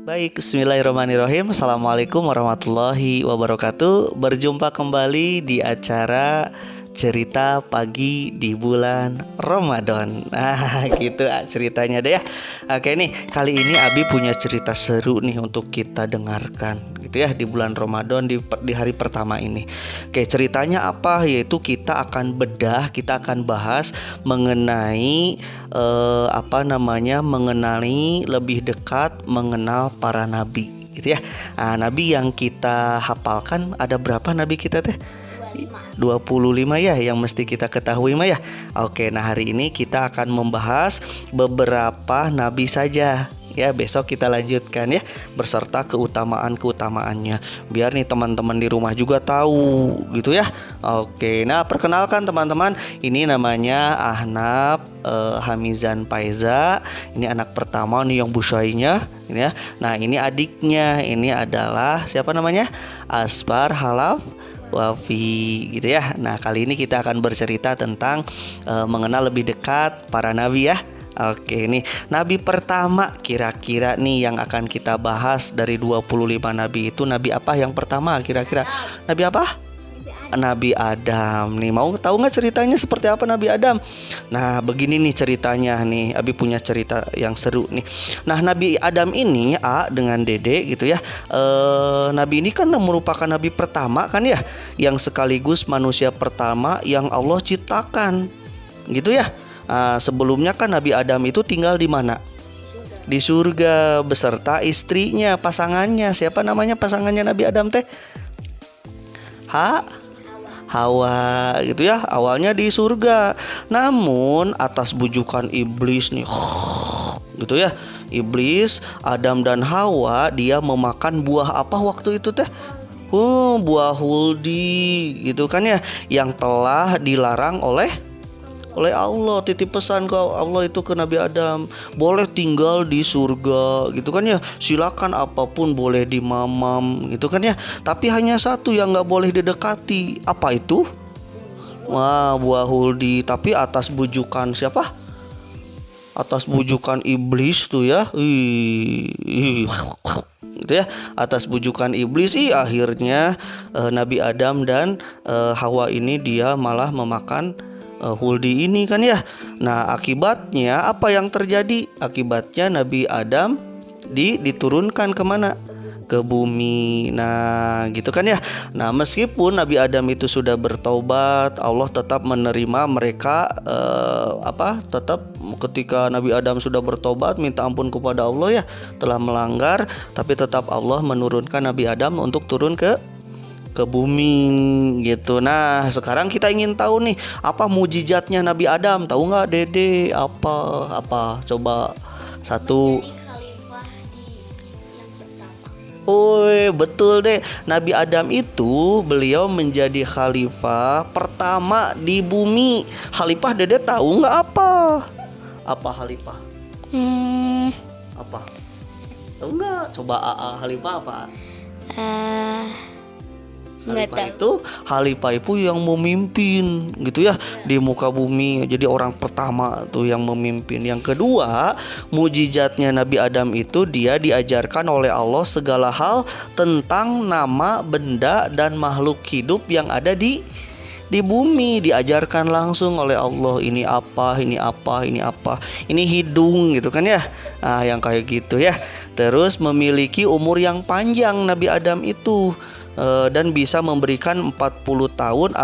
Baik, bismillahirrahmanirrahim. Assalamualaikum warahmatullahi wabarakatuh. Berjumpa kembali di acara cerita pagi di bulan Ramadan. Nah, gitu ceritanya deh ya. Oke nih, kali ini Abi punya cerita seru nih untuk kita dengarkan gitu ya di bulan Ramadan di hari pertama ini. Oke, ceritanya apa? Yaitu kita akan kita akan bahas mengenai mengenali lebih dekat mengenal para nabi gitu ya. Nah, nabi yang kita hafalkan ada berapa nabi kita teh? 25 ya yang mesti kita ketahui mah ya. Oke, nah hari ini kita akan membahas beberapa nabi saja. Ya, besok kita lanjutkan ya beserta keutamaan-keutamaannya. Biar nih teman-teman di rumah juga tahu gitu ya. Oke, nah perkenalkan teman-teman, ini namanya Ahnaf Hamizan Paiza. Ini anak pertama nih yang busainya ini ya. Nah, ini adiknya, ini adalah siapa namanya? Asbar Halaf Wafi gitu ya. Nah, kali ini kita akan bercerita tentang mengenal lebih dekat para nabi ya. Oke, nih nabi pertama kira-kira nih yang akan kita bahas dari 25 nabi itu nabi apa yang pertama kira-kira? Nabi apa? Nabi Adam. Nih, mau tahu nggak ceritanya seperti apa Nabi Adam? Nah, begini nih ceritanya nih. Abi punya cerita yang seru nih. Nah, Nabi Adam ini dengan Dede gitu ya. Nabi ini kan merupakan nabi pertama kan ya, yang sekaligus manusia pertama yang Allah ciptakan. Gitu ya. Sebelumnya kan Nabi Adam itu tinggal di mana? Di surga beserta istrinya, pasangannya. Siapa namanya pasangannya Nabi Adam teh? Hawa gitu ya. Awalnya di surga, namun atas bujukan iblis nih gitu ya, iblis, Adam dan Hawa dia memakan buah apa waktu itu teh? Buah huldi gitu kan ya, yang telah dilarang oleh Allah. Titip pesan ke Allah itu ke Nabi Adam, boleh tinggal di surga gitu kan ya, silakan apapun boleh dimamam gitu kan ya, tapi hanya satu yang nggak boleh didekati. Apa itu? Wah, buah huldi. Tapi atas bujukan siapa? Atas bujukan iblis tuh ya. Gitu ya, atas bujukan iblis akhirnya Nabi Adam dan Hawa ini dia malah memakan huldi ini kan ya. Nah, akibatnya apa yang terjadi? Akibatnya Nabi Adam diturunkan kemana? Ke bumi. Nah, gitu kan ya. Nah, meskipun Nabi Adam itu sudah bertaubat, Allah tetap menerima mereka tetap ketika Nabi Adam sudah bertobat minta ampun kepada Allah ya, telah melanggar, tapi tetap Allah menurunkan Nabi Adam untuk turun ke bumi gitu. Nah, sekarang kita ingin tahu nih, apa mujizatnya Nabi Adam? Tahu nggak Dede? Apa? Coba satu. Betul deh. Nabi Adam itu beliau menjadi khalifah pertama di bumi. Khalifah Dede tahu nggak apa? Apa khalifah? Apa? Tahu nggak? Coba khalifah apa? Khalifah itu yang memimpin gitu ya di muka bumi. Jadi orang pertama tuh yang memimpin. Yang kedua, mujizatnya Nabi Adam itu dia diajarkan oleh Allah segala hal tentang nama, benda, dan makhluk hidup yang ada di bumi. Diajarkan langsung oleh Allah, ini apa, ini apa, ini apa, ini hidung gitu kan ya. Nah, yang kayak gitu ya. Terus memiliki umur yang panjang Nabi Adam itu, dan bisa memberikan 40 tahun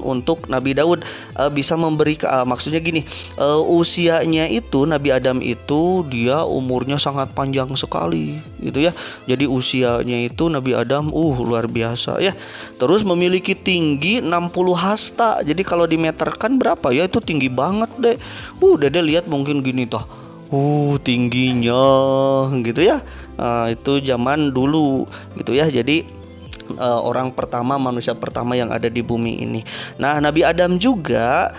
untuk Nabi Daud. Bisa memberikan maksudnya gini, usianya itu Nabi Adam itu dia umurnya sangat panjang sekali gitu ya. Jadi usianya itu Nabi Adam luar biasa ya. Terus memiliki tinggi 60 hasta. Jadi kalau dimeterkan berapa ya, itu tinggi banget deh. Dede lihat mungkin gini toh. Tingginya gitu ya. Itu zaman dulu gitu ya. Jadi orang pertama, manusia pertama yang ada di bumi ini. Nah, Nabi Adam juga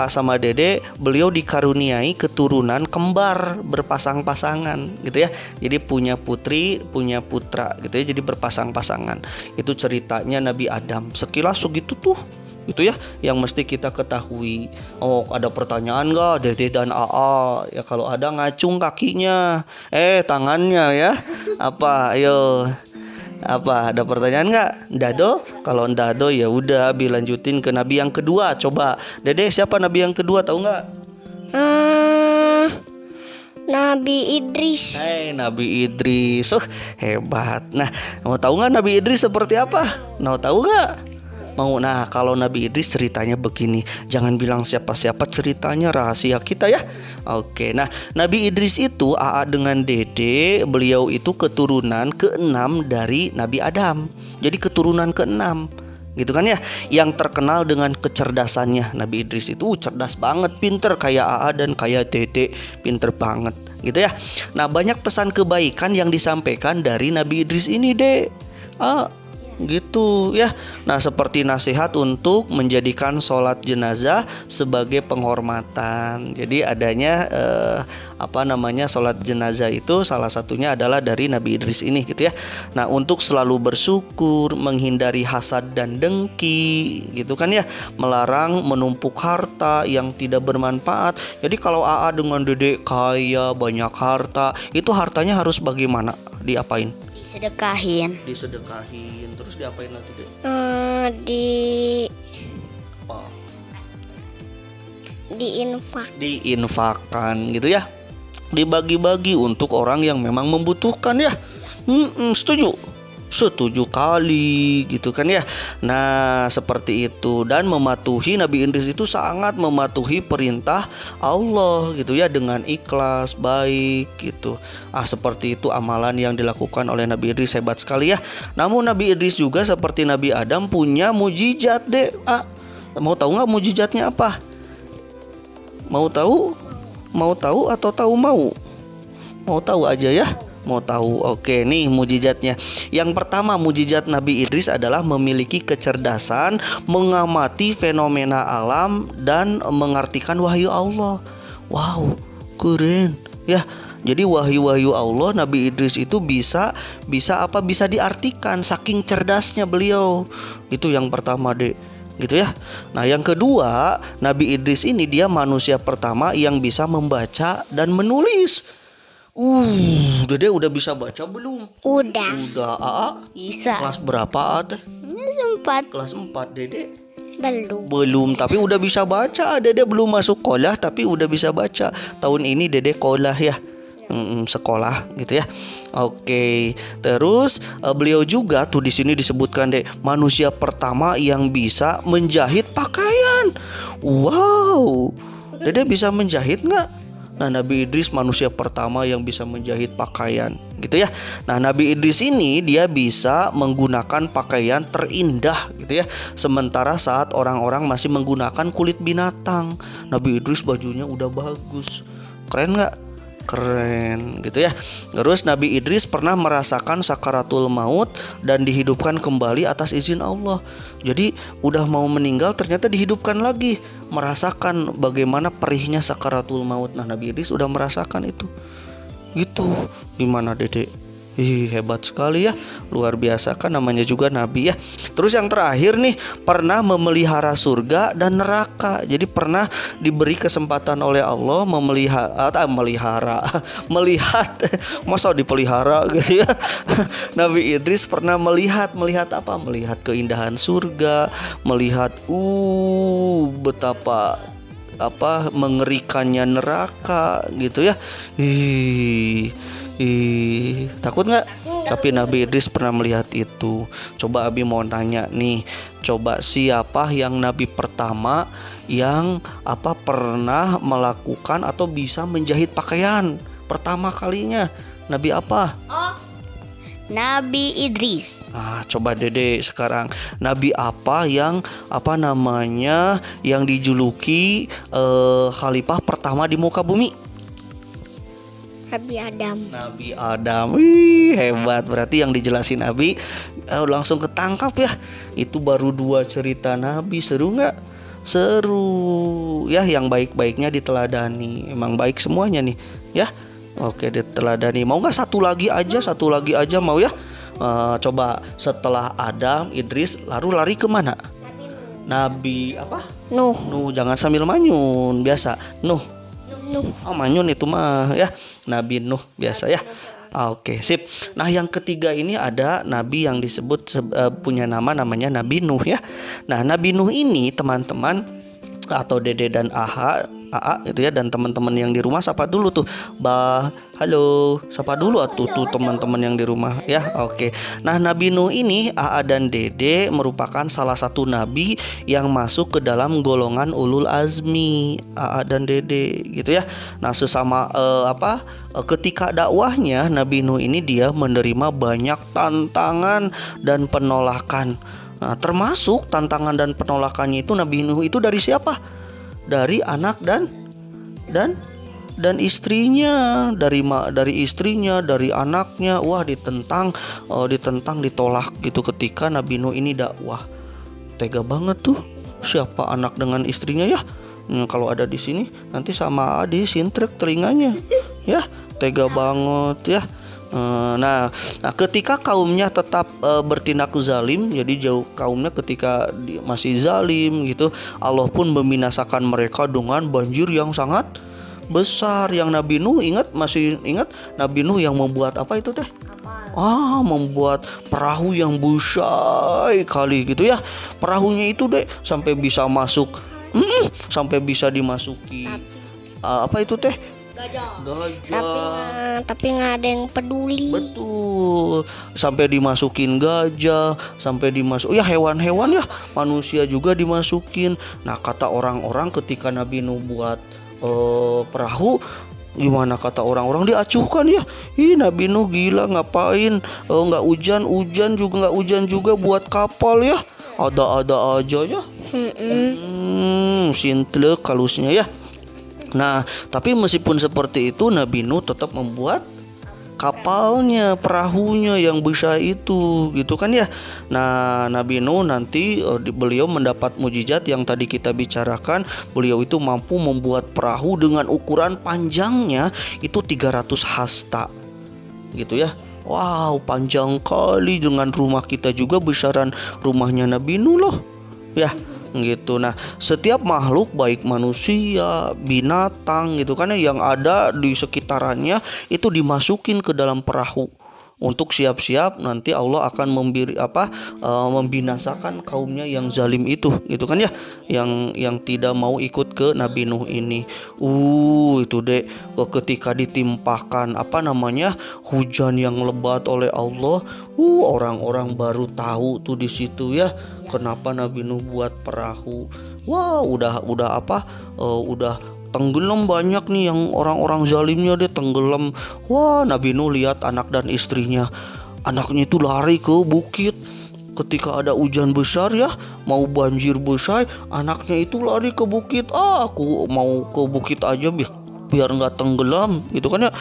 sama Dede beliau dikaruniai keturunan kembar berpasang-pasangan gitu ya. Jadi punya putri, punya putra gitu ya. Jadi berpasang-pasangan. Itu ceritanya Nabi Adam. Sekilas segitu tuh Itu ya yang mesti kita ketahui. Oh, ada pertanyaan nggak Dede dan AA? Ya kalau ada ngacung kakinya, tangannya ya. Apa? Ayo. Apa? Ada pertanyaan nggak? Dado? Kalau dado ya udah, lanjutin ke nabi yang kedua. Coba, Dede siapa nabi yang kedua tahu nggak? Nabi Idris. Nabi Idris. Hebat. Nah, mau tahu nggak Nabi Idris seperti apa? Mau tahu nggak? Mau. Nah, kalau Nabi Idris ceritanya begini. Jangan bilang siapa-siapa, ceritanya rahasia kita ya. Oke. Nah, Nabi Idris itu AA dengan Dede, beliau itu keturunan ke-6 dari Nabi Adam. Jadi keturunan ke-6. Gitu kan ya. Yang terkenal dengan kecerdasannya. Nabi Idris itu cerdas banget, pinter kayak AA dan kayak Dede, pinter banget gitu ya. Nah, banyak pesan kebaikan yang disampaikan dari Nabi Idris ini, Dek. Gitu ya. Nah, seperti nasihat untuk menjadikan sholat jenazah sebagai penghormatan. Jadi adanya sholat jenazah itu salah satunya adalah dari Nabi Idris ini gitu ya. Nah, untuk selalu bersyukur, menghindari hasad dan dengki gitu kan ya, melarang menumpuk harta yang tidak bermanfaat. Jadi kalau AA dengan Dede kaya banyak harta, itu hartanya harus bagaimana? Diapain? Disedekahin. Terus diapain lagi, Dek? Diinfakkan gitu ya. Dibagi-bagi untuk orang yang memang membutuhkan ya. Setuju kali gitu kan ya. Nah, seperti itu. Dan mematuhi, Nabi Idris itu sangat mematuhi perintah Allah gitu ya, dengan ikhlas, baik gitu. Seperti itu amalan yang dilakukan oleh Nabi Idris, hebat sekali ya. Namun Nabi Idris juga seperti Nabi Adam punya mujizat, Dek. Mau tahu nggak mujizatnya apa? Mau tahu? Mau tahu atau tahu mau? Mau tahu aja ya. Mau tahu? Oke, nih mujizatnya. Yang pertama, mujizat Nabi Idris adalah memiliki kecerdasan mengamati fenomena alam dan mengartikan wahyu Allah. Wow, keren ya. Jadi wahyu-wahyu Allah Nabi Idris itu bisa diartikan, saking cerdasnya beliau. Itu yang pertama, Dek. Gitu ya. Nah, yang kedua, Nabi Idris ini dia manusia pertama yang bisa membaca dan menulis. Dede udah bisa baca belum? Udah. AA? Bisa. Kelas berapa, Teh? Kelas 4, Dede? Belum, tapi udah bisa baca. Dede belum masuk sekolah tapi udah bisa baca. Tahun ini Dede sekolah ya. Sekolah gitu ya. Oke. Terus beliau juga tuh di sini disebutkan, Dek, manusia pertama yang bisa menjahit pakaian. Wow. Dede bisa menjahit nggak? Nah, Nabi Idris manusia pertama yang bisa menjahit pakaian gitu ya. Nah, Nabi Idris ini dia bisa menggunakan pakaian terindah gitu ya. Sementara saat orang-orang masih menggunakan kulit binatang, Nabi Idris bajunya udah bagus. Keren nggak? Keren gitu ya. Terus Nabi Idris pernah merasakan sakaratul maut dan dihidupkan kembali atas izin Allah. Jadi udah mau meninggal ternyata dihidupkan lagi, merasakan bagaimana perihnya sakaratul maut. Nah, Nabi Idris udah merasakan itu. Gitu. Gimana, Dede? Hebat sekali ya. Luar biasa kan, namanya juga nabi ya. Terus yang terakhir nih, pernah memelihara surga dan neraka. Jadi pernah diberi kesempatan oleh Allah melihat masa dipelihara gitu ya. Nabi Idris pernah melihat apa? Melihat keindahan surga, melihat betapa mengerikannya neraka gitu ya. Takut nggak? Tapi Nabi Idris pernah melihat itu. Coba Abi mau nanya nih, coba siapa yang Nabi pertama yang pernah melakukan atau bisa menjahit pakaian pertama kalinya? Nabi apa? Nabi Idris. Coba Dede sekarang, Nabi apa yang yang dijuluki khalifah pertama di muka bumi? Nabi Adam. Hebat. Berarti yang dijelasin Abi langsung ketangkap ya. Itu baru 2 cerita Nabi. Seru nggak? Seru ya. Yang baik-baiknya diteladani. Emang baik semuanya nih ya. Oke, diteladani. Mau nggak satu lagi aja mau ya? Coba setelah Adam, Idris lalu lari kemana? Nabi apa? Nuh. Nuh, jangan sambil manyun, biasa. Nuh. Nuh. Oh, manyun itu mah ya. Nabi Nuh biasa ya. Oke, sip. Nah, yang ketiga ini ada nabi yang disebut punya namanya Nabi Nuh ya. Nah, Nabi Nuh ini teman-teman atau Dede dan AA itu ya, dan teman-teman yang di rumah sapa dulu tuh. Halo, sapa dulu atuh tuh teman-teman yang di rumah ya. Oke. Nah, Nabi Nuh ini AA dan Dede merupakan salah satu nabi yang masuk ke dalam golongan ulul azmi, AA dan Dede gitu ya. Nah, sesama ketika dakwahnya Nabi Nuh ini dia menerima banyak tantangan dan penolakan. Nah, termasuk tantangan dan penolakannya itu Nabi Nuh itu dari siapa? Dari anak dan istrinya, dari istrinya, dari anaknya. Wah, ditentang, ditolak gitu ketika Nabi Nuh ini dakwah. Tega banget tuh. Siapa anak dengan istrinya ya? Kalau ada di sini nanti sama Adi sintrek telinganya. Ya, tega banget ya. Nah, ketika kaumnya tetap bertindak zalim, jadi jauh kaumnya ketika masih zalim gitu, Allah pun membinasakan mereka dengan banjir yang sangat besar. Yang Nabi Nuh masih ingat Nabi Nuh yang membuat apa itu teh? Membuat perahu yang besar kali gitu ya. Perahunya itu deh sampai bisa masuk, sampai bisa dimasuki apa itu teh? Gajah. Tapi nggak ada yang peduli. Betul. Sampai dimasukin gajah, sampai ya hewan-hewan ya, manusia juga dimasukin. Nah, kata orang-orang ketika Nabi Nuh buat perahu, gimana kata orang-orang, diacuhkan ya. Nabi Nuh gila, ngapain nggak hujan juga buat kapal ya. Ada aja ya. Sintlek kalusnya ya. Nah, tapi meskipun seperti itu Nabi Nuh tetap membuat kapalnya, perahunya yang besar itu gitu kan ya. Nah, Nabi Nuh nanti beliau mendapat mujizat yang tadi kita bicarakan. Beliau itu mampu membuat perahu dengan ukuran panjangnya itu 300 hasta gitu ya. Wow, panjang kali, dengan rumah kita juga besaran rumahnya Nabi Nuh loh ya gitu. Nah, setiap makhluk baik manusia, binatang gitu kan yang ada di sekitarannya itu dimasukin ke dalam perahu untuk siap-siap nanti Allah akan membinasakan kaumnya yang zalim itu gitu kan ya, yang tidak mau ikut ke Nabi Nuh ini. Itu deh ketika ditimpahkan hujan yang lebat oleh Allah, orang-orang baru tahu tuh di situ ya kenapa Nabi Nuh buat perahu. Wah, udah tenggelam banyak nih yang orang-orang zalimnya deh tenggelam. Wah, Nabi Nuh lihat anak dan istrinya. Anaknya itu lari ke bukit. Ketika ada hujan besar ya, mau banjir besar, anaknya itu lari ke bukit. Aku mau ke bukit aja biar nggak tenggelam gitu kan ya.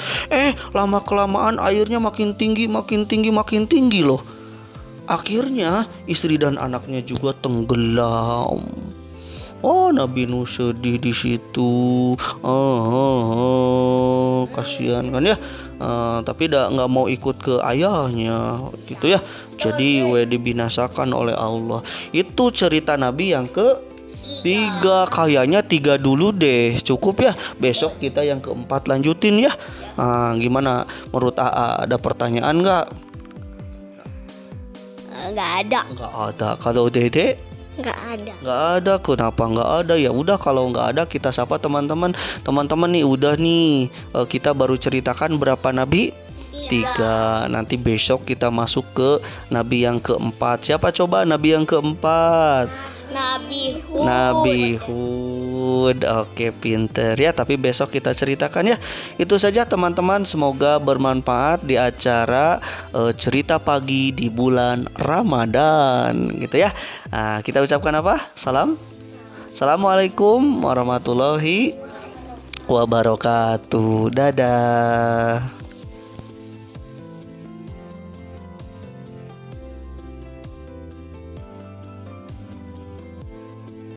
Lama kelamaan airnya makin tinggi loh. Akhirnya istri dan anaknya juga tenggelam. Nabi Nuh sedih di situ. Kasihan kan ya. Tapi nggak mau ikut ke ayahnya gitu ya. Jadi dibinasakan oleh Allah. Itu cerita Nabi yang ketiga. Kayaknya 3 dulu deh, cukup ya. Besok kita yang keempat lanjutin ya. Gimana menurut AA, ada pertanyaan nggak? Nggak ada. Nggak ada. Kalau Dede? Nggak ada. Nggak ada. Kenapa nggak ada? Ya udah, kalau nggak ada kita sapa teman-teman nih. Udah nih, kita baru ceritakan berapa nabi? 3. Nanti besok kita masuk ke nabi yang keempat. Siapa coba nabi yang keempat? Nabi Hud. Oke, pinter ya. Tapi besok kita ceritakan ya. Itu saja teman-teman. Semoga bermanfaat di acara cerita pagi di bulan Ramadan gitu ya. Kita ucapkan apa? Assalamualaikum warahmatullahi wabarakatuh. Dadah.